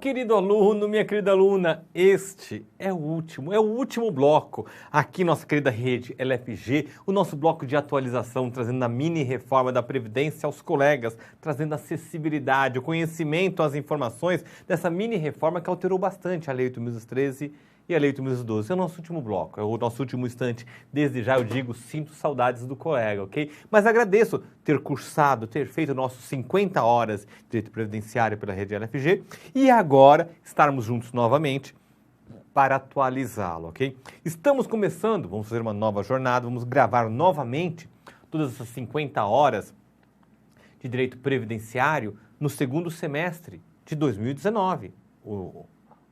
querido aluno, minha querida aluna, este é o último bloco aqui nossa querida rede LFG, o nosso bloco de atualização, trazendo a mini reforma da Previdência aos colegas, trazendo acessibilidade, o conhecimento, as informações dessa mini reforma que alterou bastante a Lei 8.213 e a Lei 8.212. É o nosso último bloco, é o nosso último instante. Desde já eu digo, sinto saudades do colega, ok? Mas agradeço ter cursado, ter feito nossos 50 horas de Direito Previdenciário pela rede LFG e agora estarmos juntos novamente para atualizá-lo, ok? Estamos começando, vamos fazer uma nova jornada, vamos gravar novamente todas essas 50 horas de Direito Previdenciário no segundo semestre de 2019.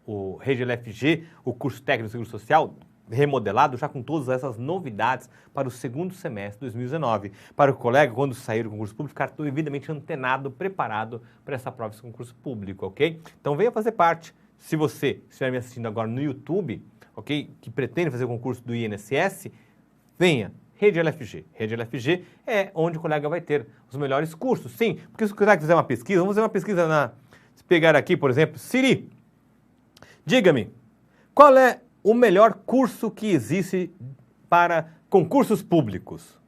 O Rede LFG, o curso técnico de Seguro Social, remodelado já com todas essas novidades para o segundo semestre de 2019. Para o colega, quando sair do concurso público, ficar devidamente antenado, preparado para essa prova de concurso público, ok? Então venha fazer parte. Se você estiver me assistindo agora no YouTube, ok, que pretende fazer o concurso do INSS, venha. Rede LFG. Rede LFG é onde o colega vai ter os melhores cursos. Sim, porque se o colega fizer uma pesquisa, vamos fazer uma pesquisa se pegar aqui, por exemplo, Siri, diga-me, qual é o melhor curso que existe para concursos públicos?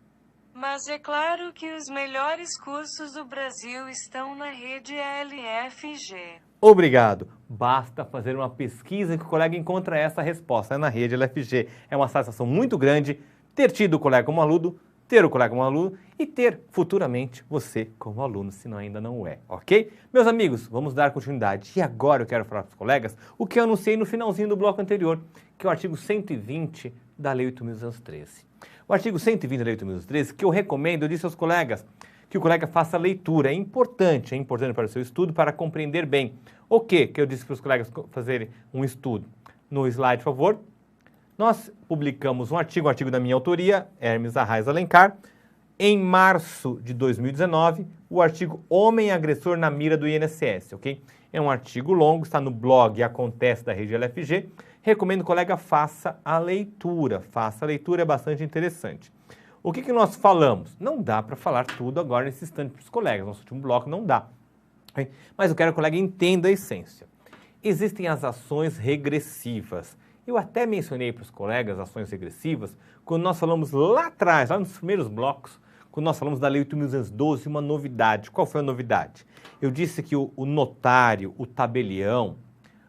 Mas é claro que os melhores cursos do Brasil estão na rede LFG. Obrigado. Basta fazer uma pesquisa que o colega encontra essa resposta. É na rede LFG. É uma satisfação muito grande ter tido o colega como aluno, ter o colega como aluno e ter futuramente você como aluno, se não ainda não é, ok? Meus amigos, vamos dar continuidade. E agora eu quero falar para os colegas o que eu anunciei no finalzinho do bloco anterior, que é o artigo 120 da Lei 8.213. O artigo 120 da Lei 8.213, que eu recomendo, eu disse aos colegas, que o colega faça a leitura. É importante para o seu estudo, para compreender bem. O que eu disse para os colegas fazerem um estudo? No slide, por favor. Nós publicamos um artigo da minha autoria, Hermes Arraes Alencar, em março de 2019, o artigo Homem Agressor na Mira do INSS, ok? É um artigo longo, está no blog Acontece da Rede LFG. Recomendo que o colega faça a leitura. Faça a leitura, é bastante interessante. O que nós falamos? Não dá para falar tudo agora nesse instante para os colegas. Nosso último bloco não dá. Okay? Mas eu quero que o colega entenda a essência. Existem as ações regressivas. Eu até mencionei para os colegas ações regressivas quando nós falamos lá atrás, lá nos primeiros blocos, quando nós falamos da Lei 8.212, uma novidade. Qual foi a novidade? Eu disse que o notário, o tabelião,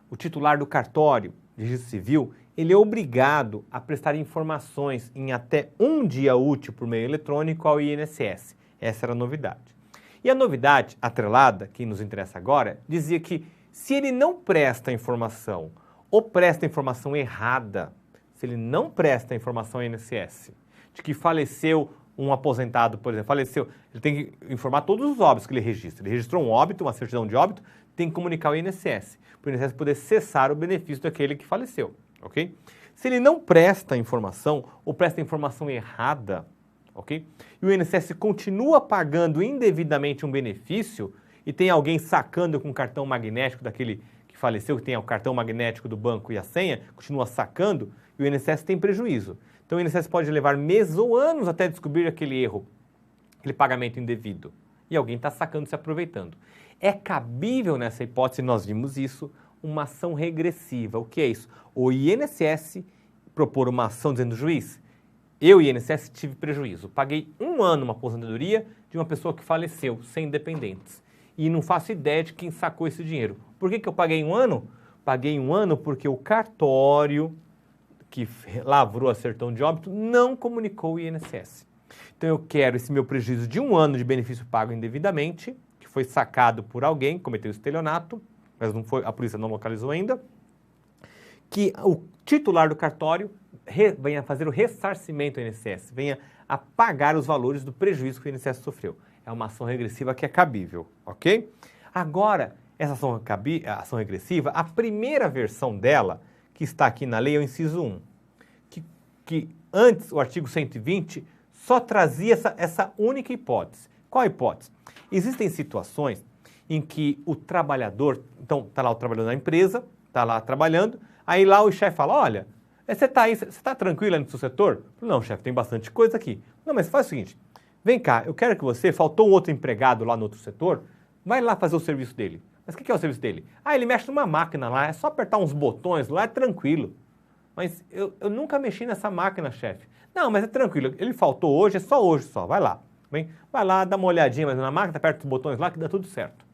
o titular do cartório de registro civil, ele é obrigado a prestar informações em até um dia útil por meio eletrônico ao INSS. Essa era a novidade. E a novidade atrelada, que nos interessa agora, dizia que se ele não presta informação ou presta informação errada, se ele não presta informação ao INSS de que faleceu um aposentado, por exemplo, faleceu, ele tem que informar todos os óbitos que ele registra. Ele registrou um óbito, uma certidão de óbito, tem que comunicar ao INSS, para o INSS poder cessar o benefício daquele que faleceu, ok? Se ele não presta informação ou presta informação errada, ok? E o INSS continua pagando indevidamente um benefício e tem alguém sacando com o cartão magnético daquele que faleceu, que tem o cartão magnético do banco e a senha, continua sacando, e o INSS tem prejuízo. Então o INSS pode levar meses ou anos até descobrir aquele erro, aquele pagamento indevido. E alguém está sacando, se aproveitando. É cabível nessa hipótese, nós vimos isso, uma ação regressiva. O que é isso? O INSS propor uma ação dizendo, juiz, eu, INSS, tive prejuízo. Paguei um ano uma aposentadoria de uma pessoa que faleceu, sem dependentes. E não faço ideia de quem sacou esse dinheiro. Por que eu paguei um ano? Paguei um ano porque o cartório que lavrou a certidão de óbito não comunicou o INSS. Então eu quero esse meu prejuízo de um ano de benefício pago indevidamente, que foi sacado por alguém, cometeu estelionato, mas não foi, a polícia não localizou ainda, que o titular do cartório venha fazer o ressarcimento ao INSS, venha a pagar os valores do prejuízo que o INSS sofreu. É uma ação regressiva que é cabível, ok? Agora, essa ação regressiva, a primeira versão dela, que está aqui na lei, é o inciso 1, que antes o artigo 120 só trazia essa única hipótese. Qual a hipótese? Existem situações em que o trabalhador, então está lá o trabalhador na empresa, está lá trabalhando, aí lá o chefe fala, olha, você está tranquilo aí no seu setor? Não, chefe, tem bastante coisa aqui. Não, mas faz o seguinte, vem cá, eu quero que você, faltou um outro empregado lá no outro setor, vai lá fazer o serviço dele. Mas o que é o serviço dele? Ah, ele mexe numa máquina lá, é só apertar uns botões lá, é tranquilo. Mas eu nunca mexi nessa máquina, chefe. Não, mas é tranquilo, ele faltou hoje, é só hoje só, vai lá. Bem, vai lá, dá uma olhadinha na máquina, aperta os botões lá que dá tudo certo.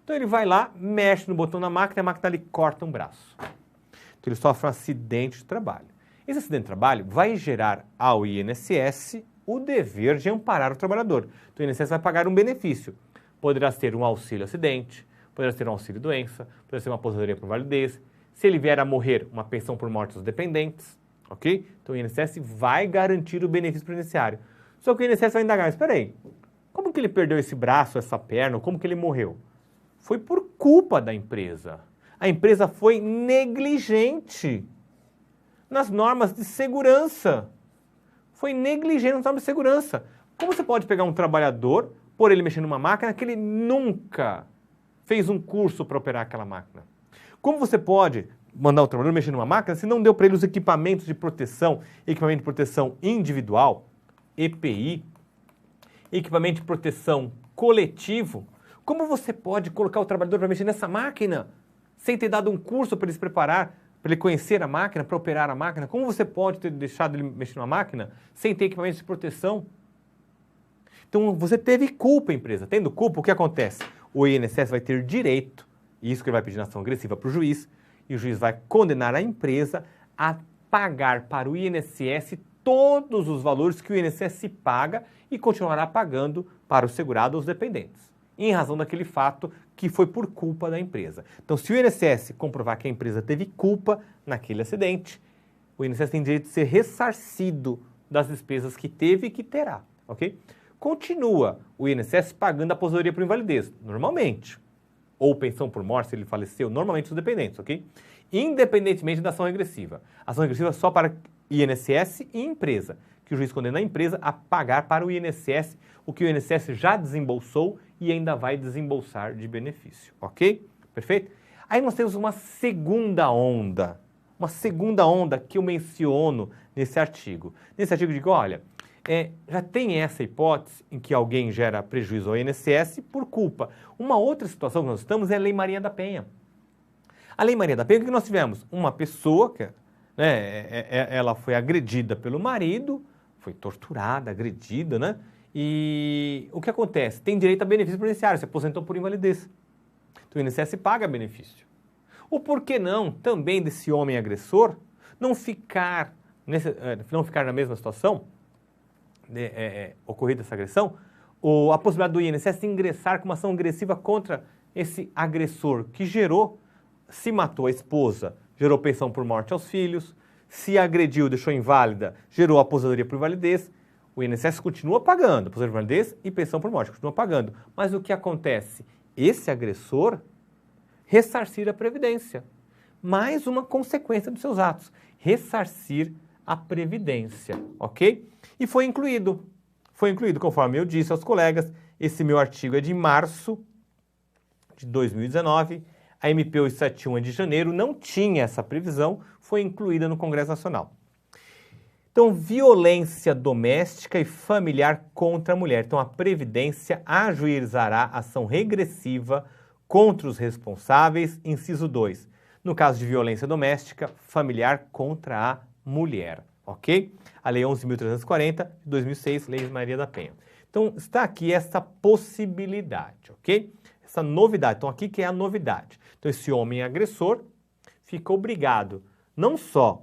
Então ele vai lá, mexe no botão da máquina e a máquina ali corta um braço. Então ele sofre um acidente de trabalho. Esse acidente de trabalho vai gerar ao INSS o dever de amparar o trabalhador. Então o INSS vai pagar um benefício. Poderá ser um auxílio acidente, poderá ser um auxílio doença, poderá ser uma aposentadoria por invalidez. Se ele vier a morrer, uma pensão por morte dos dependentes, ok? Então o INSS vai garantir o benefício previdenciário. Só que o INSS vai indagar, mas espera aí, como que ele perdeu esse braço, essa perna, como que ele morreu? Foi por culpa da empresa. A empresa foi negligente nas normas de segurança. Foi negligente nas normas de segurança. Como você pode pegar um trabalhador, por ele mexer numa máquina que ele nunca fez um curso para operar aquela máquina? Como você pode mandar o trabalhador mexer numa máquina se não deu para ele os equipamentos de proteção, equipamento de proteção individual, EPI, equipamento de proteção coletivo? Como você pode colocar o trabalhador para mexer nessa máquina sem ter dado um curso para ele se preparar, para ele conhecer a máquina, para operar a máquina? Como você pode ter deixado ele mexer numa máquina sem ter equipamentos de proteção? Então você teve culpa, empresa. Tendo culpa, o que acontece? O INSS vai ter direito, e isso que ele vai pedir na ação agressiva para o juiz, e o juiz vai condenar a empresa a pagar para o INSS todos os valores que o INSS paga e continuará pagando para o segurado ou os dependentes, em razão daquele fato que foi por culpa da empresa. Então, se o INSS comprovar que a empresa teve culpa naquele acidente, o INSS tem direito de ser ressarcido das despesas que teve e que terá, ok? Continua o INSS pagando a aposentadoria por invalidez, normalmente, ou pensão por morte, se ele faleceu, normalmente os dependentes, ok? Independentemente da ação regressiva. Ação regressiva só para INSS e empresa, que o juiz condena a empresa a pagar para o INSS o que o INSS já desembolsou e ainda vai desembolsar de benefício, ok? Perfeito? Aí nós temos uma segunda onda que eu menciono nesse artigo. Nesse artigo eu digo, olha, já tem essa hipótese em que alguém gera prejuízo ao INSS por culpa. Uma outra situação que nós estamos é a Lei Maria da Penha. A Lei Maria da Penha, o que nós tivemos? Uma pessoa que ela foi agredida pelo marido, foi torturada, agredida, né? E o que acontece? Tem direito a benefício previdenciário, se aposentou por invalidez. Então o INSS paga benefício. O porquê não, também desse homem agressor, não ficar na mesma situação, ocorrida essa agressão, a possibilidade do INSS ingressar com uma ação agressiva contra esse agressor que se matou a esposa, gerou pensão por morte aos filhos, se agrediu, deixou inválida, gerou aposentadoria por invalidez. O INSS continua pagando aposentadoria por invalidez e pensão por morte, continua pagando. Mas o que acontece? Esse agressor ressarcir a Previdência. Mais uma consequência dos seus atos. Ressarcir a Previdência, ok? E foi incluído, conforme eu disse aos colegas, esse meu artigo é de março de 2019, a MP 871 é de janeiro, não tinha essa previsão, foi incluída no Congresso Nacional. Então, violência doméstica e familiar contra a mulher. Então, a Previdência ajuizará ação regressiva contra os responsáveis, inciso 2. No caso de violência doméstica, familiar contra a mulher, ok? A Lei 11.340, de 2006, Lei Maria da Penha. Então, está aqui essa possibilidade, ok? Essa novidade. Então, aqui que é a novidade. Então, esse homem agressor fica obrigado não só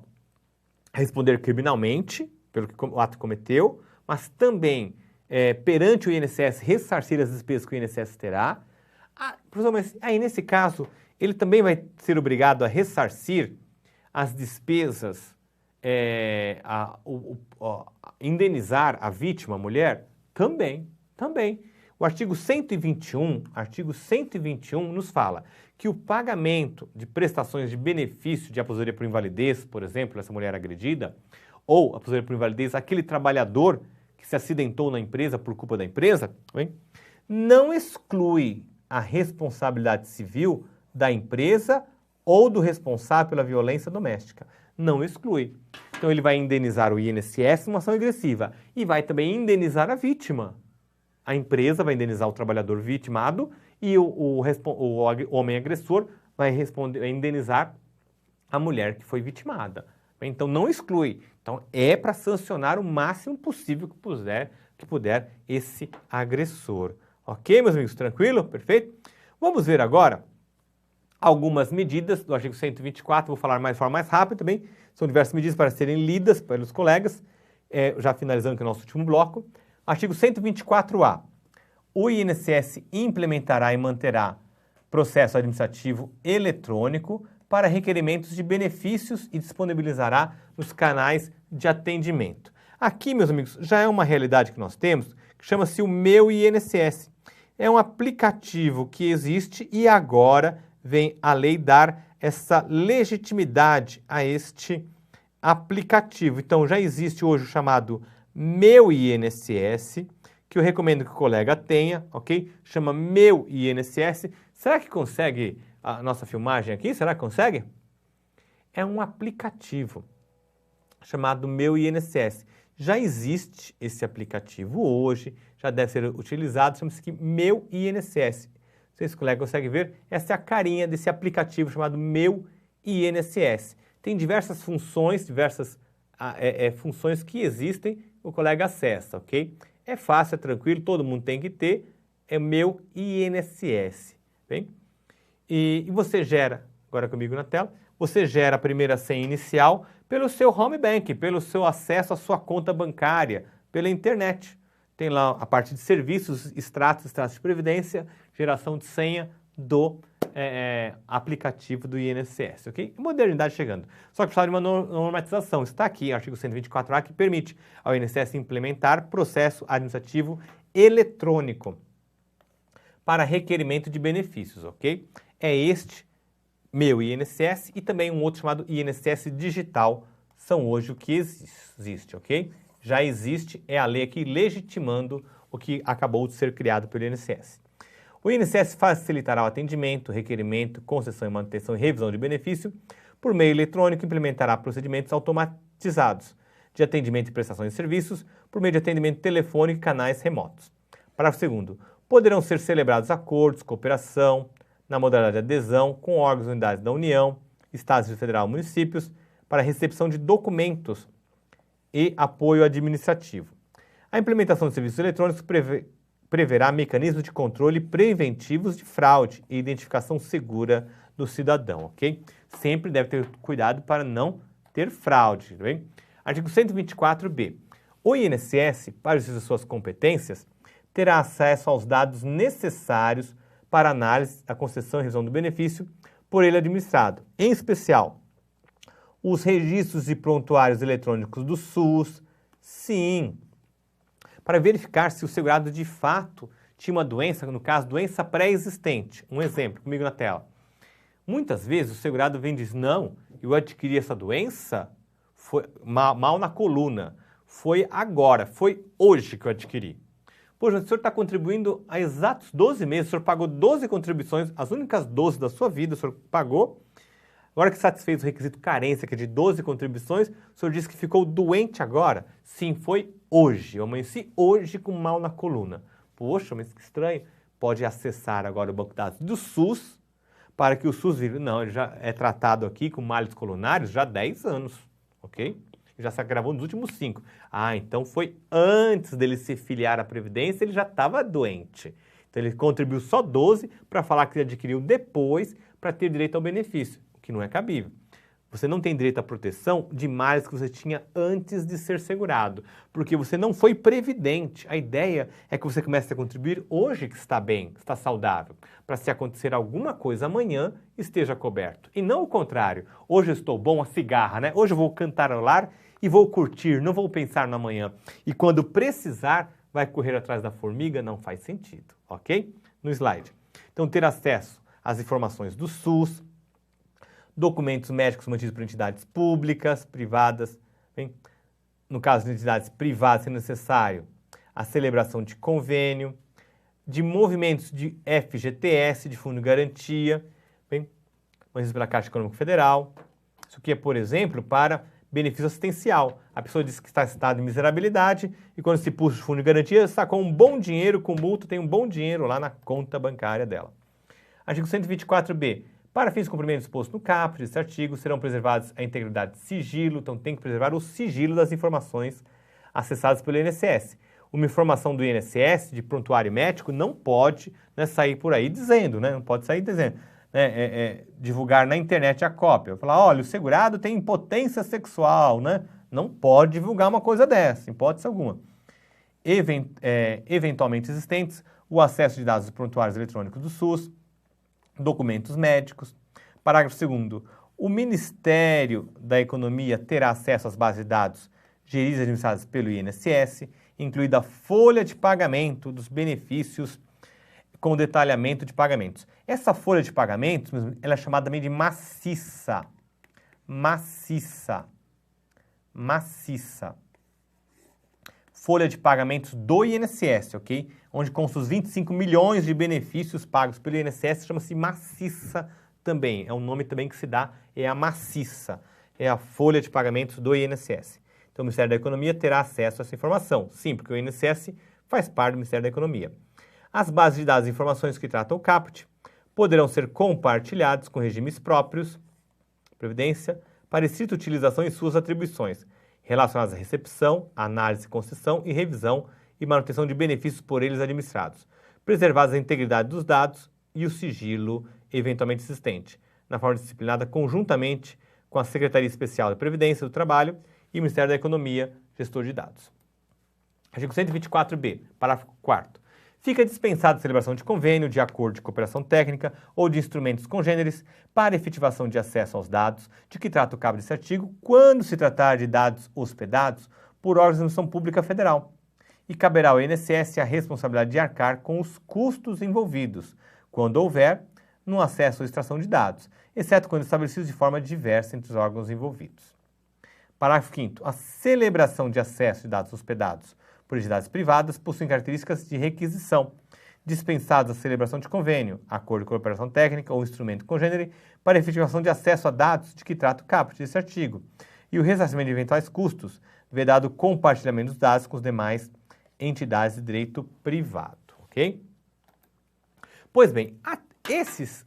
a responder criminalmente pelo que o ato cometeu, mas também perante o INSS ressarcir as despesas que o INSS terá. Aí, nesse caso, ele também vai ser obrigado a ressarcir as despesas, indenizar a vítima, a mulher? Também. O artigo 121 nos fala que o pagamento de prestações de benefício de aposentadoria por invalidez, por exemplo, essa mulher agredida, ou aposentadoria por invalidez, aquele trabalhador que se acidentou na empresa por culpa da empresa, não exclui a responsabilidade civil da empresa ou do responsável pela violência doméstica. Não exclui. Então ele vai indenizar o INSS numa ação regressiva e vai também indenizar a vítima. A empresa vai indenizar o trabalhador vitimado e o homem agressor vai indenizar a mulher que foi vitimada. Então não exclui. Então é para sancionar o máximo possível que puder esse agressor. Ok, meus amigos? Tranquilo? Perfeito? Vamos ver agora algumas medidas do artigo 124. Vou falar de forma mais rápida também. São diversas medidas para serem lidas pelos colegas. Já finalizando aqui o nosso último bloco. Artigo 124A. O INSS implementará e manterá processo administrativo eletrônico para requerimentos de benefícios e disponibilizará nos canais de atendimento. Aqui, meus amigos, já é uma realidade que nós temos, que chama-se o Meu INSS. É um aplicativo que existe e agora vem a lei dar essa legitimidade a este aplicativo. Então, já existe hoje o chamado Meu INSS, que eu recomendo que o colega tenha, ok? Chama Meu INSS. Será que consegue a nossa filmagem aqui? Será que consegue? É um aplicativo chamado Meu INSS. Já existe esse aplicativo hoje, já deve ser utilizado, chama-se Meu INSS. Vocês, colegas, conseguem ver? Essa é a carinha desse aplicativo chamado Meu INSS. Tem diversas funções, funções que existem, o colega acessa, ok? É fácil, é tranquilo, todo mundo tem que ter, é Meu INSS, bem? E você gera, agora comigo na tela, você gera a primeira senha inicial pelo seu home bank, pelo seu acesso à sua conta bancária, pela internet. Tem lá a parte de serviços, extratos de previdência, geração de senha do aplicativo do INSS, ok? Modernidade chegando. Só que precisa de uma normatização. Está aqui, artigo 124A, que permite ao INSS implementar processo administrativo eletrônico para requerimento de benefícios, ok? É este Meu INSS e também um outro chamado INSS Digital, são hoje o que existe, ok? Já existe, é a lei aqui legitimando o que acabou de ser criado pelo INSS. O INSS facilitará o atendimento, requerimento, concessão e manutenção e revisão de benefício por meio eletrônico, implementará procedimentos automatizados de atendimento e prestação de serviços por meio de atendimento telefônico e canais remotos. Parágrafo 2º. Poderão ser celebrados acordos, cooperação, na modalidade de adesão com órgãos e unidades da União, Estados Federal e municípios, para recepção de documentos e apoio administrativo. A implementação de serviços eletrônicos preverá mecanismos de controle preventivos de fraude e identificação segura do cidadão, ok? Sempre deve ter cuidado para não ter fraude, tá bem? Artigo 124b. O INSS, para exercer suas competências, terá acesso aos dados necessários para análise, a concessão e revisão do benefício por ele administrado. Em especial, os registros e prontuários eletrônicos do SUS, sim, para verificar se o segurado de fato tinha uma doença, no caso, doença pré-existente. Um exemplo, comigo na tela. Muitas vezes o segurado vem e diz, não, eu adquiri essa doença, foi mal na coluna, foi agora, foi hoje que eu adquiri. Poxa, o senhor está contribuindo há exatos 12 meses, o senhor pagou 12 contribuições, as únicas 12 da sua vida, o senhor pagou. Agora que satisfez o requisito carência, que é de 12 contribuições, o senhor disse que ficou doente agora? Sim, foi hoje. Eu amanheci hoje com mal na coluna. Poxa, mas que estranho. Pode acessar agora o banco de dados do SUS, para que o SUS vive. Não, ele já é tratado aqui com males colunares já há 10 anos, ok? Já se agravou nos últimos 5. Ah, então foi antes dele se filiar à Previdência, ele já estava doente. Então ele contribuiu só 12 para falar que ele adquiriu depois para ter direito ao benefício, o que não é cabível. Você não tem direito à proteção de males que você tinha antes de ser segurado, porque você não foi previdente. A ideia é que você comece a contribuir hoje que está bem, está saudável, para se acontecer alguma coisa amanhã, esteja coberto. E não o contrário. Hoje eu estou bom, a cigarra, né? Hoje eu vou cantarolar e vou curtir, não vou pensar no amanhã. E quando precisar, vai correr atrás da formiga, não faz sentido, ok? No slide. Então, ter acesso às informações do SUS, documentos médicos mantidos por entidades públicas, privadas, bem? No caso de entidades privadas, se necessário, a celebração de convênio, de movimentos de FGTS, de Fundo de Garantia, bem? Mantidos pela Caixa Econômica Federal. Isso aqui é, por exemplo, para benefício assistencial. A pessoa diz que está em estado de miserabilidade e quando se puxa o fundo de garantia, sacou um bom dinheiro com multa, tem um bom dinheiro lá na conta bancária dela. Artigo 124b. Para fins de cumprimento disposto no caput desse artigo, serão preservados a integridade de sigilo, então tem que preservar o sigilo das informações acessadas pelo INSS. Uma informação do INSS de prontuário médico não pode, né, sair por aí dizendo, né, não pode sair dizendo, né, divulgar na internet a cópia. Falar, olha, o segurado tem impotência sexual, né? Não pode divulgar uma coisa dessa, em hipótese alguma. Eventualmente existentes, o acesso de dados dos prontuários eletrônicos do SUS, documentos médicos. Parágrafo 2º. O Ministério da Economia terá acesso às bases de dados geridas e administradas pelo INSS, incluída a folha de pagamento dos benefícios com detalhamento de pagamentos. Essa folha de pagamentos, ela é chamada também de maciça. Maciça. Folha de pagamentos do INSS, ok? Onde constam os 25 milhões de benefícios pagos pelo INSS, chama-se maciça também. É um nome também que se dá, é a maciça. É a folha de pagamentos do INSS. Então, o Ministério da Economia terá acesso a essa informação. Sim, porque o INSS faz parte do Ministério da Economia. As bases de dados e informações que tratam o caput poderão ser compartilhadas com regimes próprios, Previdência, para estrita utilização em suas atribuições, relacionadas à recepção, análise, concessão e revisão e manutenção de benefícios por eles administrados, preservadas a integridade dos dados e o sigilo eventualmente existente, na forma disciplinada conjuntamente com a Secretaria Especial da Previdência do Trabalho e o Ministério da Economia, gestor de dados. Artigo 124b, parágrafo 4º. Fica dispensada a celebração de convênio, de acordo de cooperação técnica ou de instrumentos congêneres para efetivação de acesso aos dados de que trata o caput desse artigo quando se tratar de dados hospedados por órgãos de administração pública federal. E caberá ao INSS a responsabilidade de arcar com os custos envolvidos, quando houver, no acesso ou extração de dados, exceto quando estabelecidos de forma diversa entre os órgãos envolvidos. Parágrafo 5º. A celebração de acesso de dados hospedados por entidades privadas possuem características de requisição, dispensadas a celebração de convênio, acordo de cooperação técnica ou instrumento congênere para efetivação de acesso a dados de que trata o caput desse artigo, e o ressarcimento de eventuais custos, vedado o compartilhamento dos dados com as demais entidades de direito privado, ok? Pois bem, esses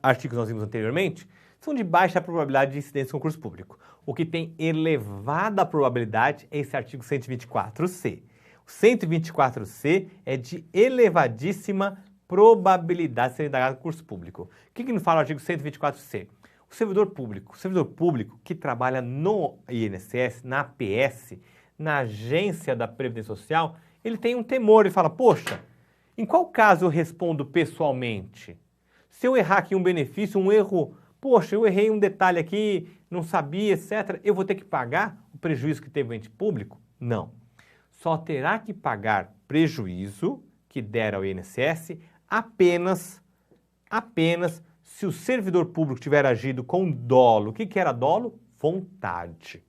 artigos que nós vimos anteriormente são de baixa probabilidade de incidência em concurso público. O que tem elevada probabilidade é esse artigo 124C. O 124C é de elevadíssima probabilidade de ser indagado em concurso público. O que nos fala o artigo 124C? O servidor público que trabalha no INSS, na APS, na Agência da Previdência Social, ele tem um temor e fala, poxa, em qual caso eu respondo pessoalmente? Se eu errar aqui um benefício, um erro, poxa, eu errei um detalhe aqui, não sabia, etc., eu vou ter que pagar o prejuízo que teve o ente público? Não. Só terá que pagar prejuízo que der ao INSS apenas se o servidor público tiver agido com dolo. O que era dolo? Vontade.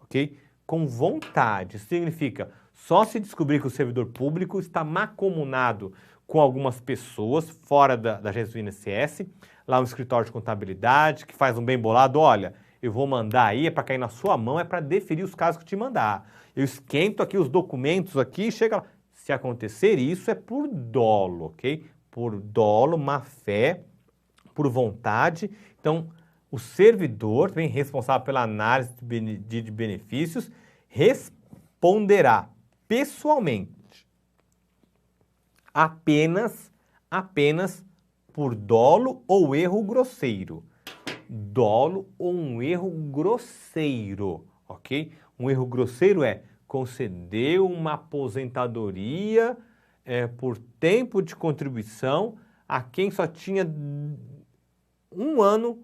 Ok? Com vontade. Significa, só se descobrir que o servidor público está mancomunado com algumas pessoas fora da agência do INSS, lá no escritório de contabilidade, que faz um bem bolado, olha, eu vou mandar aí, é para cair na sua mão, é para deferir os casos que eu te mandar. Eu esquento aqui os documentos aqui, chega lá. Se acontecer isso, é por dolo, ok? Por dolo, má fé, por vontade. Então, o servidor, também responsável pela análise de benefícios, responderá pessoalmente apenas por dolo ou erro grosseiro. Dolo ou um erro grosseiro, ok? Um erro grosseiro é conceder uma aposentadoria por tempo de contribuição a quem só tinha 1 ano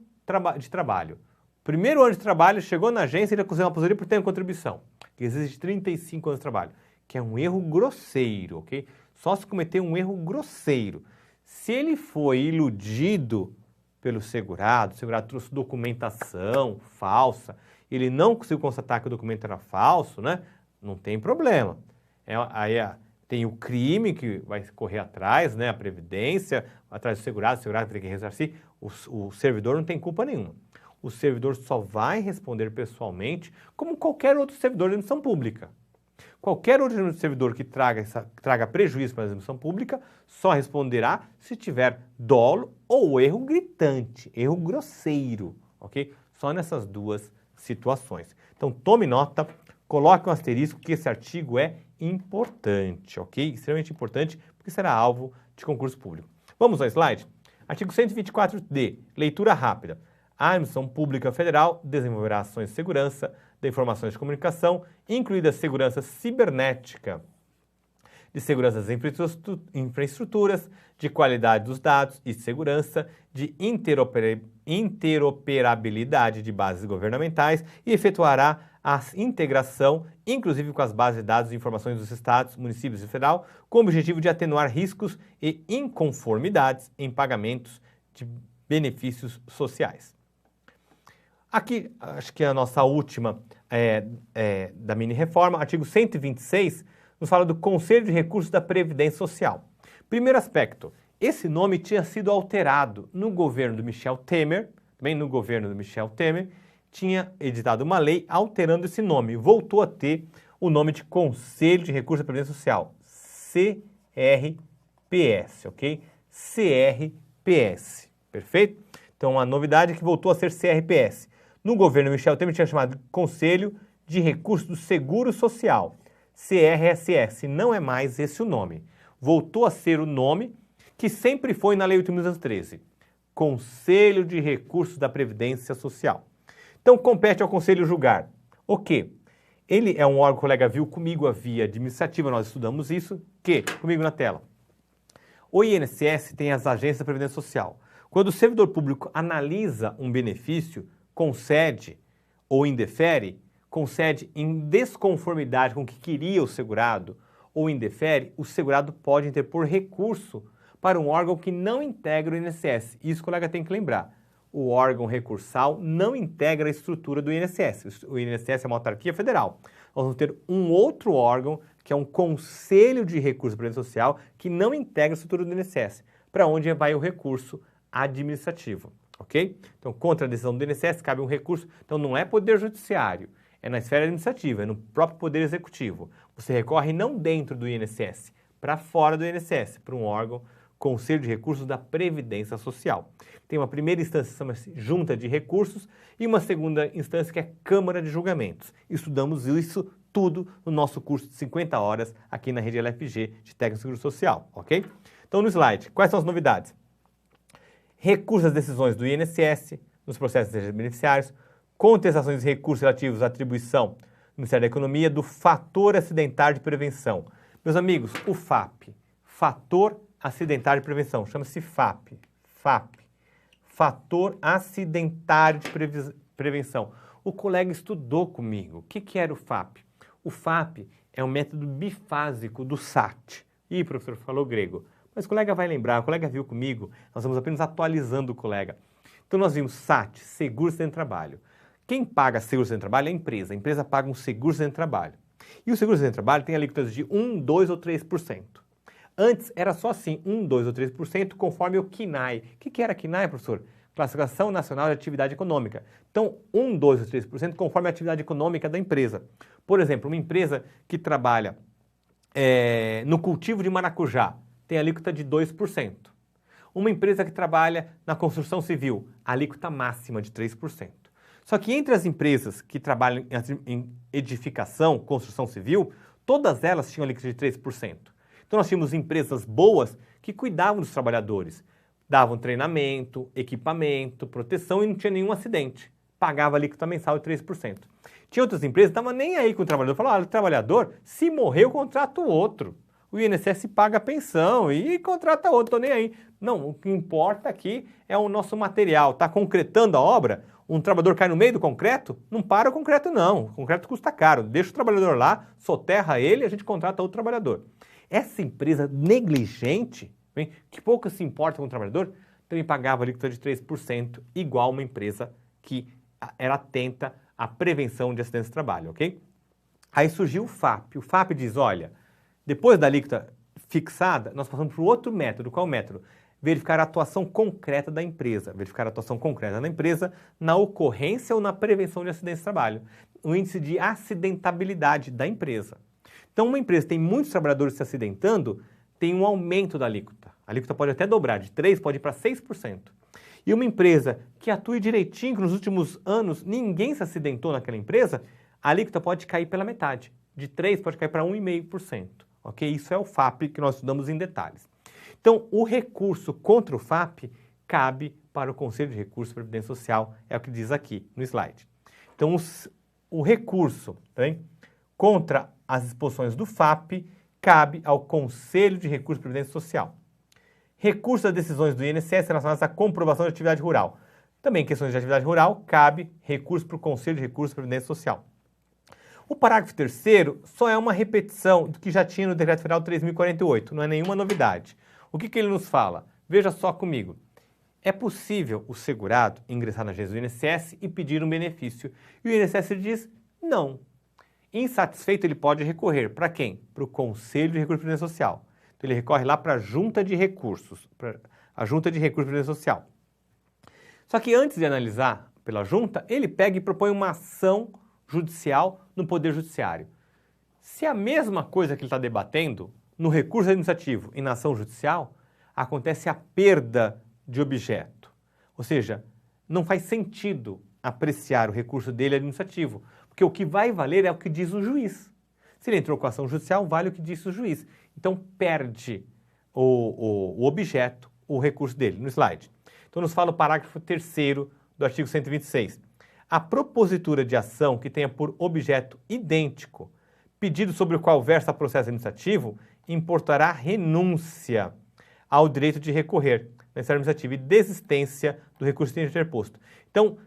de trabalho. Primeiro ano de trabalho, chegou na agência e ele concedeu uma aposentadoria por tempo de contribuição, que exige 35 anos de trabalho, que é um erro grosseiro, ok? Só se cometer um erro grosseiro. Se ele foi iludido pelo segurado, o segurado trouxe documentação falsa, ele não conseguiu constatar que o documento era falso, né? Não tem problema. Aí tem o crime que vai correr atrás, né? A Previdência, atrás do segurado, o segurado tem que ressarcir, o servidor não tem culpa nenhuma. o servidor só vai responder pessoalmente como qualquer outro servidor de administração pública. Qualquer outro servidor que traga prejuízo para a administração pública só responderá se tiver dolo ou erro gritante, erro grosseiro, ok? Só nessas duas situações. Então, tome nota, coloque um asterisco que esse artigo é importante, ok? Extremamente importante, porque será alvo de concurso público. Vamos ao slide? Artigo 124D, leitura rápida. A administração pública federal desenvolverá ações de segurança da informação e de comunicação, incluída a segurança cibernética, de segurança das infraestruturas, de qualidade dos dados e segurança, de interoperabilidade de bases governamentais e efetuará a integração, inclusive com as bases de dados e informações dos estados, municípios e federal, com o objetivo de atenuar riscos e inconformidades em pagamentos de benefícios sociais. Aqui, acho que a nossa última da mini-reforma, artigo 126, nos fala do Conselho de Recursos da Previdência Social. Primeiro aspecto, esse nome tinha sido alterado no governo do Michel Temer, também no governo do Michel Temer, tinha editado uma lei alterando esse nome, voltou a ter o nome de Conselho de Recursos da Previdência Social, CRPS, ok? CRPS, perfeito? Então, a novidade é que voltou a ser CRPS. No governo Michel Temer tinha chamado Conselho de Recursos do Seguro Social, CRSS, não é mais esse o nome. Voltou a ser o nome que sempre foi na Lei 8.213, Conselho de Recursos da Previdência Social. Então, compete ao Conselho julgar o quê? Ele é um órgão, o colega viu comigo a via administrativa, nós estudamos isso, comigo na tela, o INSS tem as agências da Previdência Social. Quando o servidor público analisa um benefício, concede ou indefere, concede em desconformidade com o que queria o segurado ou indefere, o segurado pode interpor recurso para um órgão que não integra o INSS. Isso o colega tem que lembrar. O órgão recursal não integra a estrutura do INSS. O INSS é uma autarquia federal. Nós vamos ter um outro órgão, que é um Conselho de Recursos da Previdência Social, que não integra a estrutura do INSS, para onde vai o recurso administrativo. Ok? Então, contra a decisão do INSS, cabe um recurso. Então, não é poder judiciário, é na esfera administrativa, é no próprio poder executivo. Você recorre não dentro do INSS, para fora do INSS, para um órgão, Conselho de Recursos da Previdência Social. Tem uma primeira instância que chama-se Junta de Recursos e uma segunda instância que é Câmara de Julgamentos. Estudamos isso tudo no nosso curso de 50 horas aqui na rede LFG de Técnico de Seguro Social, ok? Então, no slide, quais são as novidades? Recurso às decisões do INSS nos processos de beneficiários, contestações de recursos relativos à atribuição do Ministério da Economia do fator acidentário de prevenção. Meus amigos, o FAP, fator acidentário de prevenção, chama-se FAP, fator acidentário de prevenção. O colega estudou comigo. O que era o FAP? O FAP é um método bifásico do SAT. Ih, professor, falou grego. Mas o colega vai lembrar, o colega viu comigo, nós estamos apenas atualizando o colega. Então nós vimos SAT, Seguro Acidente de Trabalho. Quem paga seguro acidente de trabalho é a empresa paga um seguro acidente de trabalho. E o seguro acidente de trabalho tem alíquotas de 1, 2 ou 3%. Antes era só assim, 1, 2 ou 3% conforme o CNAE. O que era CNAE, professor? Classificação Nacional de Atividade Econômica. Então, 1, 2 ou 3% conforme a atividade econômica da empresa. Por exemplo, uma empresa que trabalha no cultivo de maracujá tem alíquota de 2%. Uma empresa que trabalha na construção civil, alíquota máxima de 3%. Só que entre as empresas que trabalham em edificação, construção civil, todas elas tinham alíquota de 3%. Então nós tínhamos empresas boas que cuidavam dos trabalhadores, davam treinamento, equipamento, proteção e não tinha nenhum acidente. Pagava alíquota mensal de 3%. Tinha outras empresas que não estavam nem aí com o trabalhador. Falavam, olha, o trabalhador, se morrer, eu contrato outro. O INSS paga a pensão e contrata outro, estou nem aí. Não, o que importa aqui é o nosso material. Está concretando a obra? Um trabalhador cai no meio do concreto? Não para o concreto, não. O concreto custa caro. Deixa o trabalhador lá, soterra ele e a gente contrata outro trabalhador. Essa empresa negligente, hein, que pouco se importa com o trabalhador, também pagava alíquota de 3%, igual uma empresa que era atenta à prevenção de acidentes de trabalho, ok? Aí surgiu o FAP. O FAP diz, olha, depois da alíquota fixada, nós passamos para o outro método. Qual é o método? verificar a atuação concreta da empresa. Verificar a atuação concreta da empresa na ocorrência ou na prevenção de acidentes de trabalho. O índice de acidentabilidade da empresa. Então, uma empresa que tem muitos trabalhadores se acidentando, tem um aumento da alíquota. A alíquota pode até dobrar, de 3% pode ir para 6%. E uma empresa que atue direitinho, que nos últimos anos ninguém se acidentou naquela empresa, a alíquota pode cair pela metade. De 3% pode cair para 1,5%. Ok? Isso é o FAP que nós estudamos em detalhes. Então, o recurso contra o FAP cabe para o Conselho de Recursos da Previdência Social, é o que diz aqui no slide. Então, o recurso contra as disposições do FAP cabe ao Conselho de Recursos da Previdência Social. Recurso às decisões do INSS relacionadas à comprovação de atividade rural. Também em questões de atividade rural, cabe recurso para o Conselho de Recursos da Previdência Social. O parágrafo 3º só é uma repetição do que já tinha no Decreto Federal 3.048, não é nenhuma novidade. O que ele nos fala? Veja só comigo. É possível o segurado ingressar na agência do INSS e pedir um benefício. E o INSS diz não. Insatisfeito, ele pode recorrer. Para quem? Para o Conselho de Recursos da Previdência Social. Então, ele recorre lá para a Junta de Recursos, a Junta de Recursos da Previdência Social. Só que antes de analisar pela Junta, ele pega e propõe uma ação judicial no Poder Judiciário. Se a mesma coisa que ele está debatendo, no recurso administrativo e na ação judicial, acontece a perda de objeto. Ou seja, não faz sentido apreciar o recurso dele administrativo, porque o que vai valer é o que diz o juiz. Se ele entrou com a ação judicial, vale o que disse o juiz. Então, perde o objeto, o recurso dele, no slide. Então, nos fala o parágrafo 3º do artigo 126. A propositura de ação que tenha por objeto idêntico pedido sobre o qual versa processo administrativo importará renúncia ao direito de recorrer na instância administrativa e desistência do recurso interposto. Então,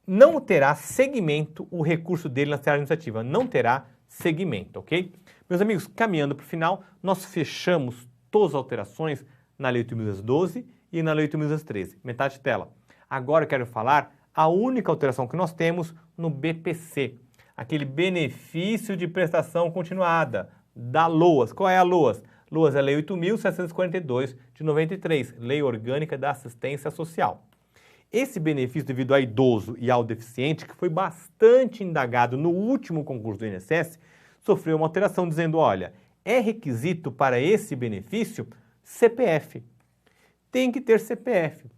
não terá seguimento o recurso dele na instância administrativa, não terá seguimento, ok? Meus amigos, caminhando para o final, nós fechamos todas as alterações na Lei 8.212 e na Lei 8.213, metade de tela. Agora eu quero falar a única alteração que nós temos no BPC, aquele benefício de prestação continuada da LOAS. Qual é a LOAS? LOAS é a Lei 8.742 de 93, Lei Orgânica da Assistência Social. Esse benefício devido ao idoso e ao deficiente, que foi bastante indagado no último concurso do INSS, sofreu uma alteração dizendo, olha, é requisito para esse benefício CPF. Tem que ter CPF.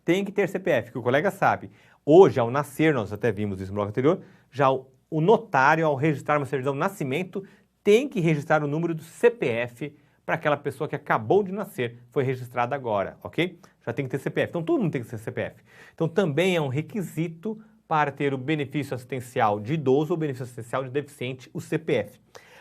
Tem que ter CPF, que o colega sabe. Hoje, ao nascer, nós até vimos isso no bloco anterior, já o notário, ao registrar uma certidão de nascimento, tem que registrar o número do CPF para aquela pessoa que acabou de nascer, foi registrada agora, ok? Já tem que ter CPF. Então, todo mundo tem que ter CPF. Então, também é um requisito para ter o benefício assistencial de idoso ou benefício assistencial de deficiente, o CPF.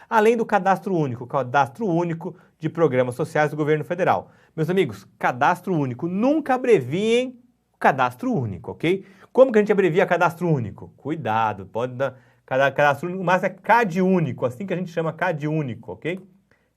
Além do cadastro único, o cadastro único de programas sociais do governo federal. Meus amigos, cadastro único, nunca abreviem o cadastro único, ok? Como que a gente abrevia cadastro único? Cuidado, pode dar cadastro único, mas é CAD único, assim que a gente chama CAD único, ok?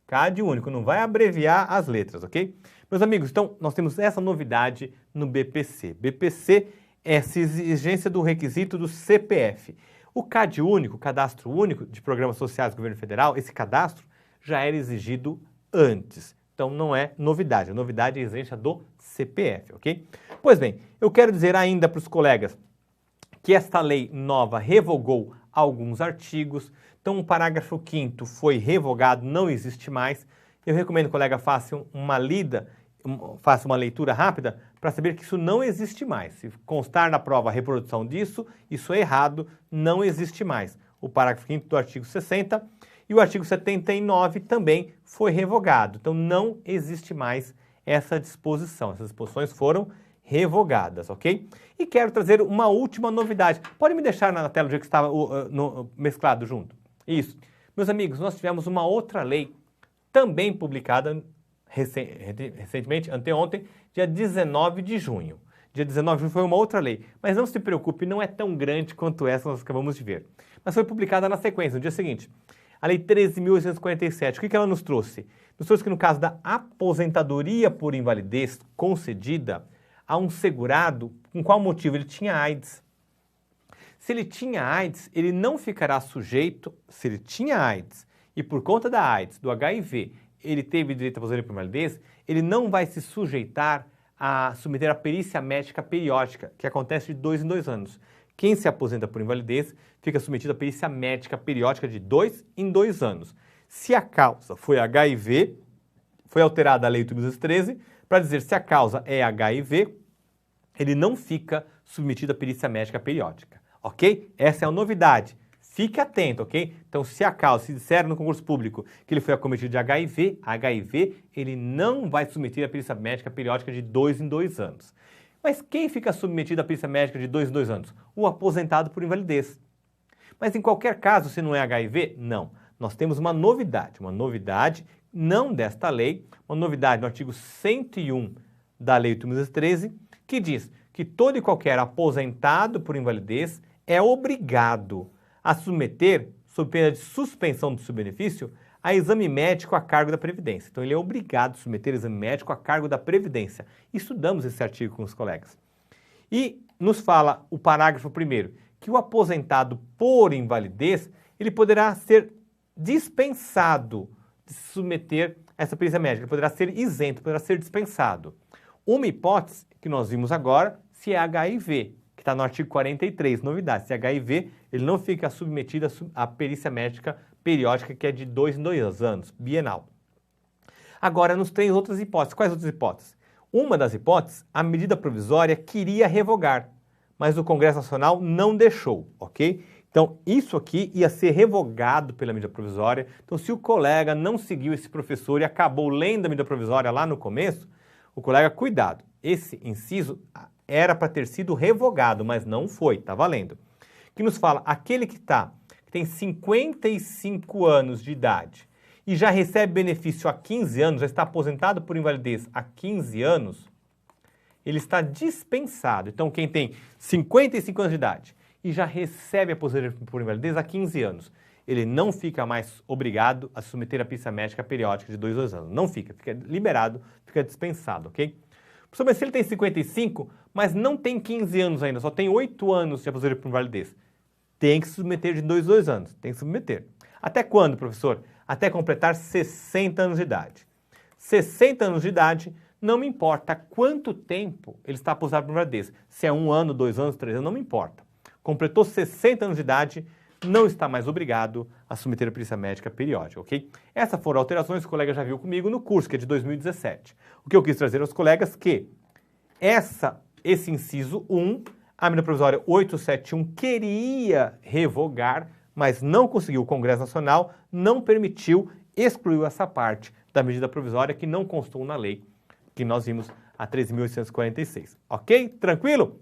CAD único, não vai abreviar as letras, ok? Meus amigos, então nós temos essa novidade no BPC. BPC é essa exigência do requisito do CPF. O CAD único, Cadastro Único de Programas Sociais do Governo Federal, esse cadastro já era exigido antes. Então não é novidade, a novidade é a exigência do CPF, ok? Pois bem, eu quero dizer ainda para os colegas que esta lei nova revogou alguns artigos, então o parágrafo 5º foi revogado, não existe mais. Eu recomendo que o colega faça uma leitura rápida para saber que isso não existe mais. Se constar na prova a reprodução disso, isso é errado, não existe mais. O parágrafo 5º do artigo 60 e o artigo 79 também foi revogado. Então não existe mais essa disposição. Essas disposições foram revogadas, ok? E quero trazer uma última novidade. Pode me deixar na tela do jeito que estava mesclado junto? Isso. Meus amigos, nós tivemos uma outra lei também publicada recentemente, anteontem, dia 19 de junho. Dia 19 de junho foi uma outra lei. Mas não se preocupe, não é tão grande quanto essa que nós acabamos de ver. Mas foi publicada na sequência, no dia seguinte. A Lei 13.847, o que ela nos trouxe? Nos trouxe que no caso da aposentadoria por invalidez concedida a um segurado, com qual motivo? Ele tinha AIDS. Se ele tinha AIDS, ele não ficará sujeito, se ele tinha AIDS e por conta da AIDS, do HIV, ele teve direito à aposentadoria por invalidez, ele não vai se sujeitar a submeter a perícia médica periódica, que acontece de 2 em 2 anos. Quem se aposenta por invalidez fica submetido à perícia médica periódica de 2 em 2 anos. Se a causa foi HIV, foi alterada a Lei 8.213, para dizer se a causa é HIV, ele não fica submetido à perícia médica periódica, ok? Essa é a novidade. Fique atento, ok? Então, se a causa, se disser no concurso público que ele foi acometido de HIV, ele não vai submeter à perícia médica periódica de 2 em 2 anos. Mas quem fica submetido à perícia médica de 2 em 2 anos? O aposentado por invalidez. Mas em qualquer caso, se não é HIV, não. Nós temos uma novidade não desta lei, uma novidade no artigo 101 da Lei 8.213, que diz que todo e qualquer aposentado por invalidez é obrigado a submeter, sob pena de suspensão do seu benefício, a exame médico a cargo da Previdência. Então, ele é obrigado a submeter exame médico a cargo da Previdência. Estudamos esse artigo com os colegas. E nos fala o parágrafo 1º, que o aposentado por invalidez, ele poderá ser dispensado de se submeter a essa perícia médica, ele poderá ser isento, poderá ser dispensado. Uma hipótese que nós vimos agora, se é HIV, que está no artigo 43, novidade, se é HIV, ele não fica submetido à perícia médica periódica, que é de 2 em 2 anos, bienal. Agora, nos tem outras hipóteses. Quais outras hipóteses? Uma das hipóteses, a medida provisória queria revogar, mas o Congresso Nacional não deixou, ok? Então, isso aqui ia ser revogado pela medida provisória. Então, se o colega não seguiu esse professor e acabou lendo a medida provisória lá no começo, o colega, cuidado, esse inciso era para ter sido revogado, mas não foi, está valendo. Que nos fala, aquele que tem 55 anos de idade e já recebe benefício há 15 anos, já está aposentado por invalidez há 15 anos, ele está dispensado. Então, quem tem 55 anos de idade e já recebe aposentadoria por invalidez há 15 anos, ele não fica mais obrigado a submeter a perícia médica periódica de 2 em 2 anos. Não fica liberado, fica dispensado, ok? Professor, mas se ele tem 55, mas não tem 15 anos ainda, só tem 8 anos de aposentadoria por invalidez, tem que se submeter de 2 em 2 anos, tem que submeter. Até quando, professor? Até completar 60 anos de idade. 60 anos de idade, não me importa quanto tempo ele está aposentado por invalidez. Se é 1 ano, 2 anos, 3 anos, não me importa. Completou 60 anos de idade, não está mais obrigado a submeter a perícia médica periódica, ok? Essas foram alterações que o colega já viu comigo no curso, que é de 2017. O que eu quis trazer aos colegas que esse inciso 1, a medida provisória 871 queria revogar, mas não conseguiu. O Congresso Nacional não permitiu, excluiu essa parte da medida provisória que não constou na lei, que nós vimos a 13.846. Ok? Tranquilo?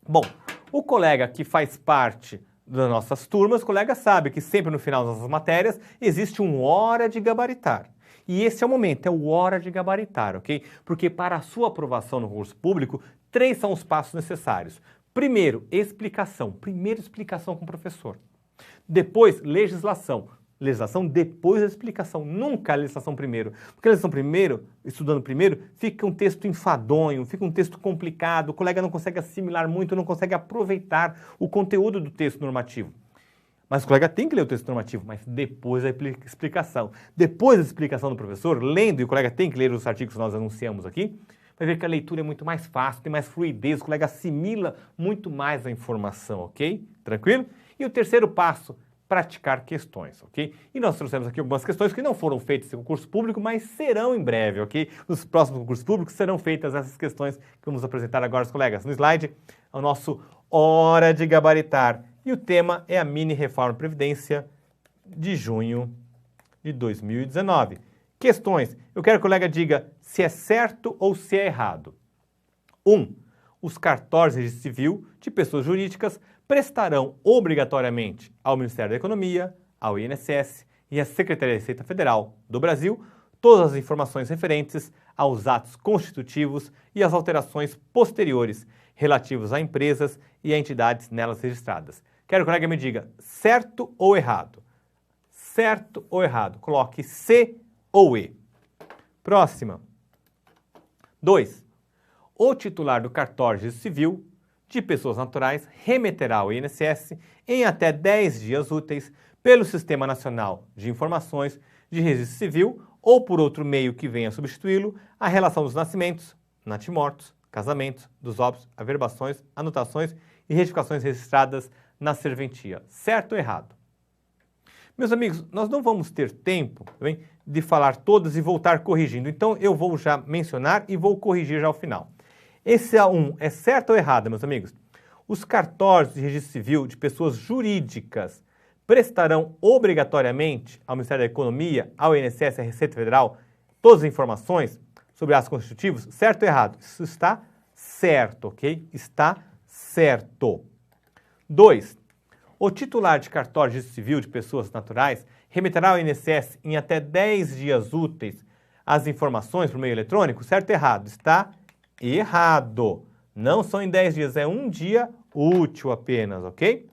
Bom, o colega que faz parte das nossas turmas, o colega sabe que sempre no final das nossas matérias existe um hora de gabaritar. E esse é o momento, é o hora de gabaritar, ok? Porque para a sua aprovação no concurso público, 3 são os passos necessários. Primeiro, explicação. Primeiro, explicação com o professor. Depois, legislação. Legislação depois da explicação, nunca a legislação primeiro. Porque a legislação primeiro, estudando primeiro, fica um texto enfadonho, fica um texto complicado, o colega não consegue assimilar muito, não consegue aproveitar o conteúdo do texto normativo. Mas o colega tem que ler o texto normativo, mas depois da explicação. Depois da explicação do professor, lendo, e o colega tem que ler os artigos que nós anunciamos aqui, vai ver que a leitura é muito mais fácil, tem mais fluidez, o colega assimila muito mais a informação, ok? Tranquilo? E o terceiro passo, praticar questões, ok? E nós trouxemos aqui algumas questões que não foram feitas em concurso público, mas serão em breve, ok? Nos próximos concursos públicos serão feitas essas questões que vamos apresentar agora aos colegas. No slide, é o nosso Hora de Gabaritar. E o tema é a mini reforma Previdência de junho de 2019. Questões. Eu quero que o colega diga se é certo ou se é errado. 1. Os cartórios de registro civil de pessoas jurídicas prestarão obrigatoriamente ao Ministério da Economia, ao INSS e à Secretaria da Receita Federal do Brasil todas as informações referentes aos atos constitutivos e às alterações posteriores relativos a empresas e a entidades nelas registradas. Quero que o colega me diga certo ou errado. Certo ou errado. Coloque C ou E. Próxima. 2. O titular do cartório de registro civil de pessoas naturais remeterá ao INSS em até 10 dias úteis pelo Sistema Nacional de Informações de registro civil ou por outro meio que venha substituí-lo, a relação dos nascimentos, natimortos, casamentos, dos óbitos, averbações, anotações e retificações registradas na serventia. Certo ou errado? Meus amigos, nós não vamos ter tempo de falar todas e voltar corrigindo, então eu vou já mencionar e vou corrigir já ao final. Esse A1 é certo ou errado, meus amigos? Os cartórios de registro civil de pessoas jurídicas prestarão obrigatoriamente ao Ministério da Economia, ao INSS e à Receita Federal todas as informações sobre atos constitutivos? Certo ou errado? Isso está certo, ok? Está certo. 2. O titular de cartório de registro civil de pessoas naturais remeterá ao INSS em até 10 dias úteis as informações por meio eletrônico? Certo ou errado? Está errado. Não são em 10 dias, é um dia útil apenas, ok?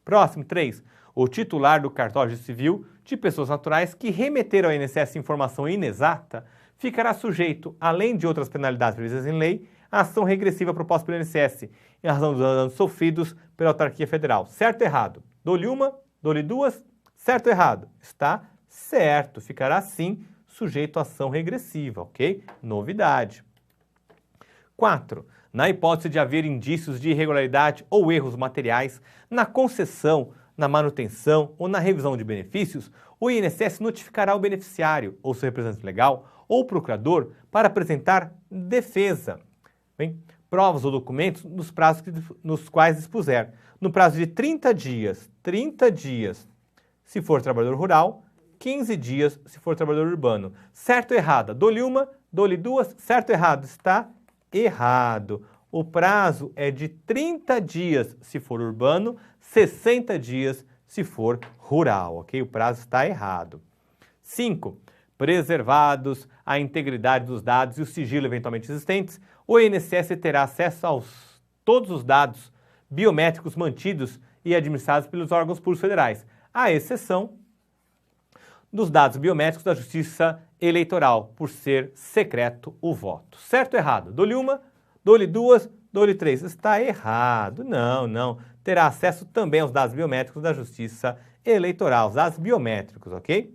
Próximo, 3. O titular do cartório civil de pessoas naturais que remeter ao INSS informação inexata ficará sujeito, além de outras penalidades previstas em lei, à ação regressiva proposta pelo INSS, em razão dos danos sofridos pela autarquia federal. Certo ou errado? Dou-lhe uma, dou-lhe duas. Certo ou errado? Está certo. Ficará, sim, sujeito à ação regressiva, ok? Novidade. 4. Na hipótese de haver indícios de irregularidade ou erros materiais na concessão, na manutenção ou na revisão de benefícios, o INSS notificará o beneficiário ou seu representante legal ou procurador para apresentar defesa, provas ou documentos nos prazos nos quais dispuser. No prazo de 30 dias, se for trabalhador rural, 15 dias se for trabalhador urbano. Certo ou errado? Dou-lhe uma, dou-lhe duas. Certo ou errado? Está errado. O prazo é de 30 dias se for urbano, 60 dias se for rural, ok? O prazo está errado. 5. Preservados a integridade dos dados e o sigilo eventualmente existentes, o INSS terá acesso a todos os dados biométricos mantidos e administrados pelos órgãos públicos federais, à exceção dos dados biométricos da Justiça Eleitoral, por ser secreto o voto. Certo ou errado? Dou-lhe uma, dou-lhe duas, dou-lhe três. Está errado. Não. Terá acesso também aos dados biométricos da Justiça Eleitoral, os dados biométricos, ok?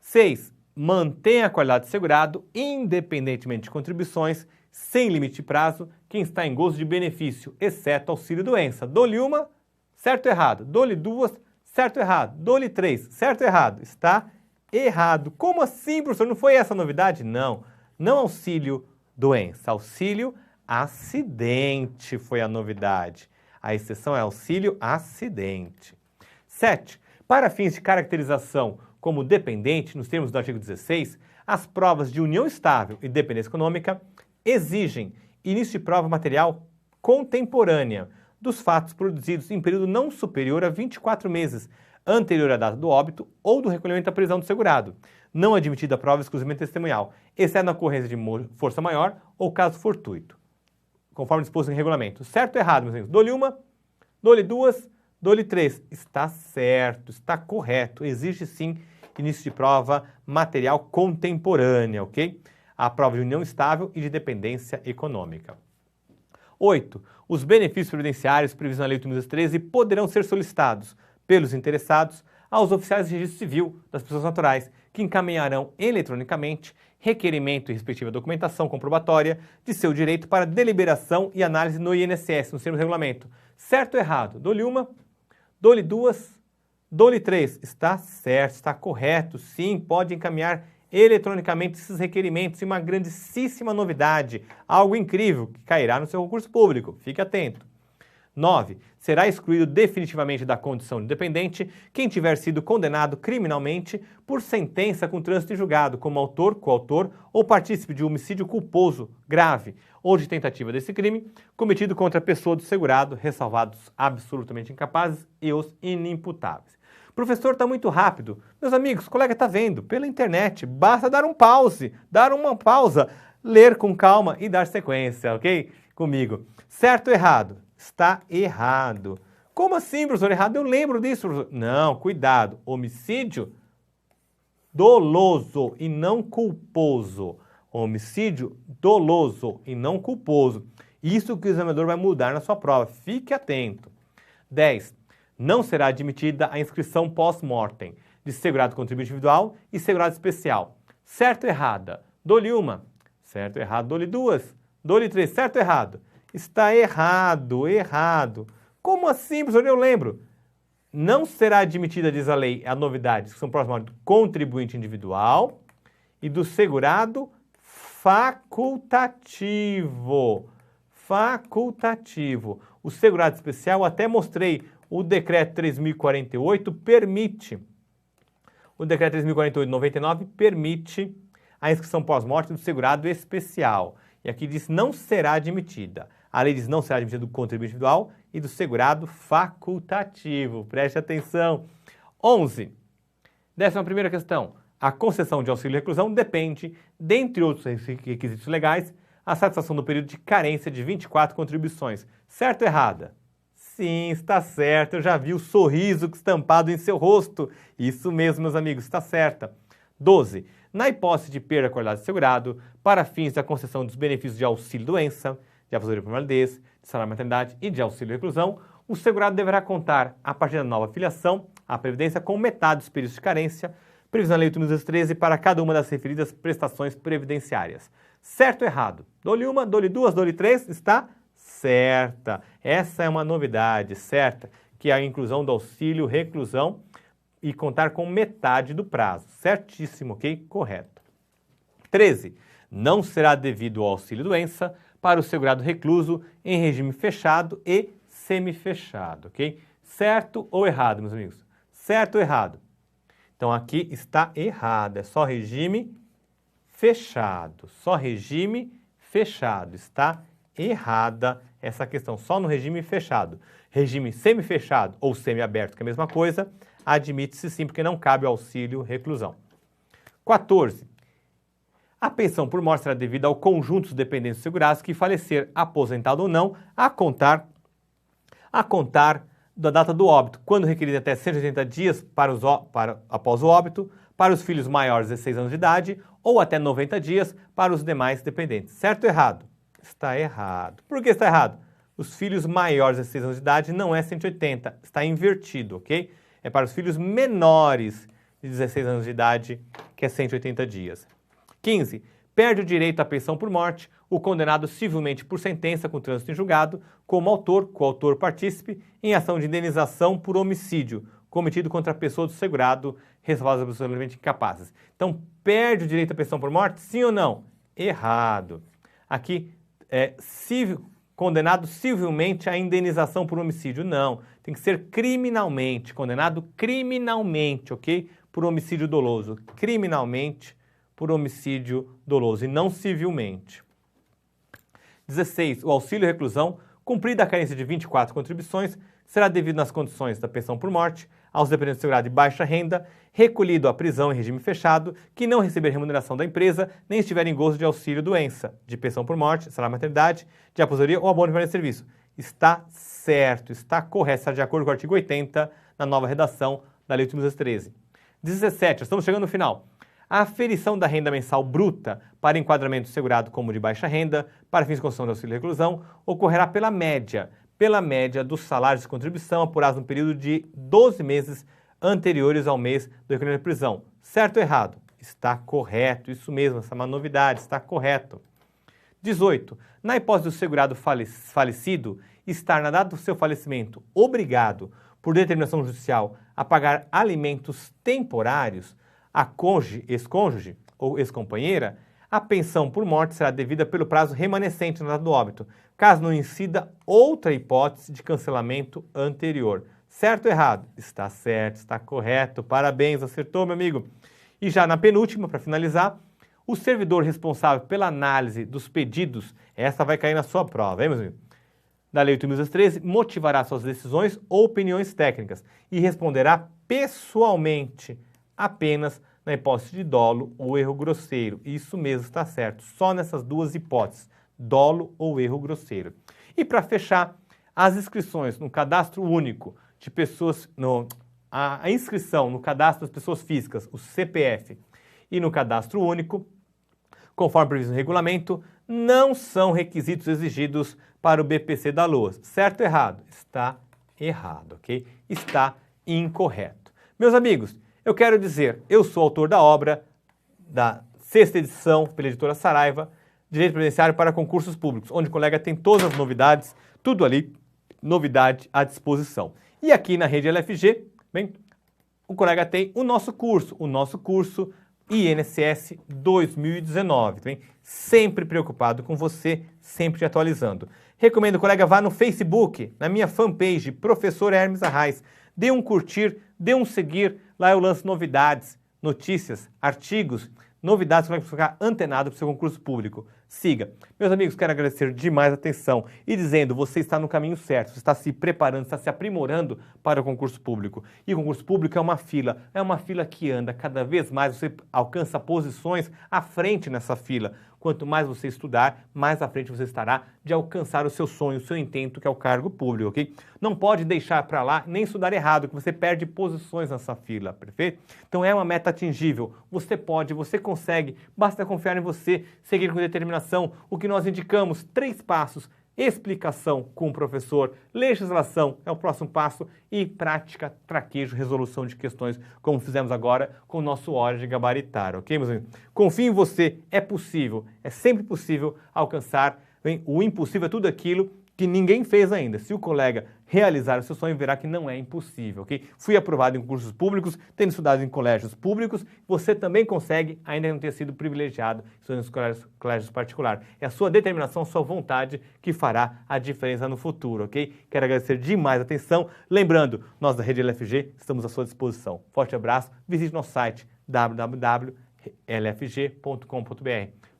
6. Mantenha a qualidade de segurado, independentemente de contribuições, sem limite de prazo, quem está em gozo de benefício, exceto auxílio-doença. Dou-lhe uma, certo ou errado? Dou-lhe duas, certo ou errado? Dou-lhe três, certo ou errado? Está errado. Como assim, professor? Não foi essa a novidade? Não auxílio-doença. Auxílio-acidente foi a novidade. A exceção é auxílio-acidente. 7. Para fins de caracterização como dependente, nos termos do artigo 16, as provas de união estável e dependência econômica exigem início de prova material contemporânea dos fatos produzidos em período não superior a 24 meses, anterior à data do óbito ou do recolhimento da prisão do segurado, não admitida a prova exclusivamente testemunhal, exceto na ocorrência de força maior ou caso fortuito, conforme disposto em regulamento. Certo ou errado, meus amigos? Dou-lhe uma, dou-lhe duas, dou-lhe três. Está certo, está correto. Existe sim início de prova material contemporânea, ok? A prova de união estável e de dependência econômica. 8. Os benefícios previdenciários previstos na Lei 8.213 poderão ser solicitados pelos interessados aos oficiais de registro civil das pessoas naturais, que encaminharão eletronicamente requerimento e respectiva documentação comprobatória de seu direito para deliberação e análise no INSS, no termo do regulamento. Certo ou errado? Dou-lhe uma, dou-lhe duas, dou-lhe três. Está certo, está correto. Sim, pode encaminhar eletronicamente esses requerimentos. E uma grandíssima novidade, algo incrível, que cairá no seu concurso público. Fique atento. 9. Será excluído definitivamente da condição de dependente quem tiver sido condenado criminalmente por sentença com trânsito em julgado, como autor, coautor ou partícipe de homicídio culposo, grave, ou de tentativa desse crime, cometido contra a pessoa do segurado, ressalvados absolutamente incapazes e os inimputáveis. Professor, está muito rápido. Meus amigos, o colega está vendo pela internet. Basta dar uma pausa, ler com calma e dar sequência, ok? Comigo. Certo ou errado? Está errado. Como assim, professor? Errado? Eu lembro disso, professor. Não, cuidado. Homicídio doloso e não culposo. Homicídio doloso e não culposo. Isso que o examinador vai mudar na sua prova. Fique atento. 10. Não será admitida a inscrição pós-mortem de segurado contribuinte individual e segurado especial. Certo ou errada? Dou-lhe uma. Certo ou errado? Dou-lhe duas. Dou-lhe três. Certo ou errado? Está errado, errado. Como assim, professor? Eu lembro. Não será admitida, diz a lei, a novidades que são próximas do contribuinte individual e do segurado facultativo. Facultativo. O segurado especial, até mostrei, o decreto 3.048 permite. O decreto 3.048 de 99 permite a inscrição pós-morte do segurado especial. E aqui diz não será admitida. A lei diz não será admitida do contribuinte individual e do segurado facultativo. Preste atenção. 11. 11ª questão. A concessão de auxílio reclusão depende, dentre outros requisitos legais, a satisfação do período de carência de 24 contribuições. Certo ou errada? Sim, está certo. Eu já vi o sorriso estampado em seu rosto. Isso mesmo, meus amigos, está certa. 12. Na hipótese de perda da qualidade do segurado, para fins da concessão dos benefícios de auxílio-doença, de aposentadoria por invalidez, de salário-maternidade e de auxílio-reclusão, o segurado deverá contar, a partir da nova filiação, à Previdência com metade dos períodos de carência, previsto na Lei 8.213 para cada uma das referidas prestações previdenciárias. Certo ou errado? Dou-lhe uma, dou-lhe duas, dou-lhe três, está certa. Essa é uma novidade, certa, que é a inclusão do auxílio-reclusão e contar com metade do prazo. Certíssimo, ok? Correto. 13. Não será devido ao auxílio-doença para o segurado recluso em regime fechado e semifechado, ok? Certo ou errado, meus amigos? Certo ou errado? Então, aqui está errado. É só regime fechado. Só regime fechado. Está errada essa questão. Só no regime fechado. Regime semifechado ou semiaberto, que é a mesma coisa, admite-se sim, porque não cabe o auxílio reclusão. 14. A pensão por morte será devida ao conjunto dos dependentes segurados que falecer, aposentado ou não, a contar da data do óbito, quando requerido até 180 dias após o óbito, para os filhos maiores de 16 anos de idade, ou até 90 dias para os demais dependentes. Certo ou errado? Está errado. Por que está errado? Os filhos maiores de 16 anos de idade não é 180, está invertido, ok? É para os filhos menores de 16 anos de idade, que é 180 dias. 15. Perde o direito à pensão por morte o condenado civilmente por sentença com trânsito em julgado, como autor, coautor, partícipe, em ação de indenização por homicídio cometido contra a pessoa do segurado, ressalvadas absolutamente incapazes. Então, perde o direito à pensão por morte, sim ou não? Errado. Aqui, condenado civilmente à indenização por homicídio. Não, tem que ser criminalmente, condenado criminalmente, ok? Por homicídio doloso. Criminalmente por homicídio doloso e não civilmente. 16. O auxílio reclusão, cumprida a carência de 24 contribuições, será devido nas condições da pensão por morte aos dependentes segurados de baixa renda, recolhido à prisão em regime fechado, que não receber remuneração da empresa, nem estiver em gozo de auxílio-doença, de pensão por morte, salário-maternidade, de aposentadoria ou abono de permanência de serviço. Está certo, está correto, está de acordo com o artigo 80, na nova redação da Lei 8.213. 17. Estamos chegando no final. A aferição da renda mensal bruta para enquadramento segurado como de baixa renda, para fins de concessão de auxílio-reclusão, ocorrerá pela média dos salários de contribuição apurados no período de 12 meses anteriores ao mês do recolhimento da prisão. Certo ou errado? Está correto, isso mesmo, essa é uma novidade, está correto. 18. Na hipótese do segurado falecido estar na data do seu falecimento obrigado, por determinação judicial, a pagar alimentos temporários, a cônjuge, ex-cônjuge ou ex-companheira, a pensão por morte será devida pelo prazo remanescente na data do óbito, caso não incida outra hipótese de cancelamento anterior. Certo ou errado? Está certo, está correto, parabéns, acertou, meu amigo. E já na penúltima, para finalizar, o servidor responsável pela análise dos pedidos, essa vai cair na sua prova, hein, meus amigos? Da Lei 8.213, motivará suas decisões ou opiniões técnicas e responderá pessoalmente apenas na hipótese de dolo ou erro grosseiro. Isso mesmo, está certo. Só nessas duas hipóteses, dolo ou erro grosseiro. E para fechar, as inscrições no cadastro único de pessoas, a inscrição no cadastro das pessoas físicas, o CPF, e no cadastro único, conforme previsto no regulamento, não são requisitos exigidos para o BPC da LOAS. Certo ou errado? Está errado, ok? Está incorreto. Meus amigos, Eu quero dizer, eu sou autor da obra, da 6ª edição, pela editora Saraiva, Direito Previdenciário para Concursos Públicos, onde o colega tem todas as novidades, tudo ali, novidade à disposição. E aqui na rede LFG, bem, o colega tem o nosso curso INSS 2019, bem, sempre preocupado com você, sempre te atualizando. Recomendo, colega, vá no Facebook, na minha fanpage, Professor Hermes Arraes, dê um curtir, dê um seguir, lá eu lanço novidades, notícias, artigos, novidades para ficar antenado para o seu concurso público. Siga. Meus amigos, quero agradecer demais a atenção e dizendo, você está no caminho certo, você está se preparando, está se aprimorando para o concurso público. E o concurso público é uma fila que anda, cada vez mais você alcança posições à frente nessa fila. Quanto mais você estudar, mais à frente você estará de alcançar o seu sonho, o seu intento, que é o cargo público, ok? Não pode deixar para lá nem estudar errado, que você perde posições nessa fila, perfeito? Então é uma meta atingível, você pode, você consegue, basta confiar em você, seguir com determinação. O que nós indicamos, 3 passos: explicação com o professor, legislação é o próximo passo e prática, traquejo, resolução de questões, como fizemos agora com o nosso Hora de Gabaritar, ok, meus amigos? Confio em você, é possível, é sempre possível alcançar, bem, o impossível é tudo aquilo que ninguém fez ainda. Se o colega realizar o seu sonho, verá que não é impossível, ok? Fui aprovado em concursos públicos, tendo estudado em colégios públicos, você também consegue, ainda não ter sido privilegiado estudando em colégios particulares. É a sua determinação, a sua vontade que fará a diferença no futuro, ok? Quero agradecer demais a atenção. Lembrando, nós da Rede LFG estamos à sua disposição. Forte abraço, visite nosso site www.lfg.com.br.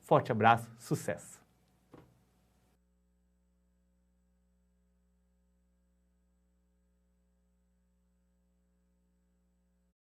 Forte abraço, sucesso!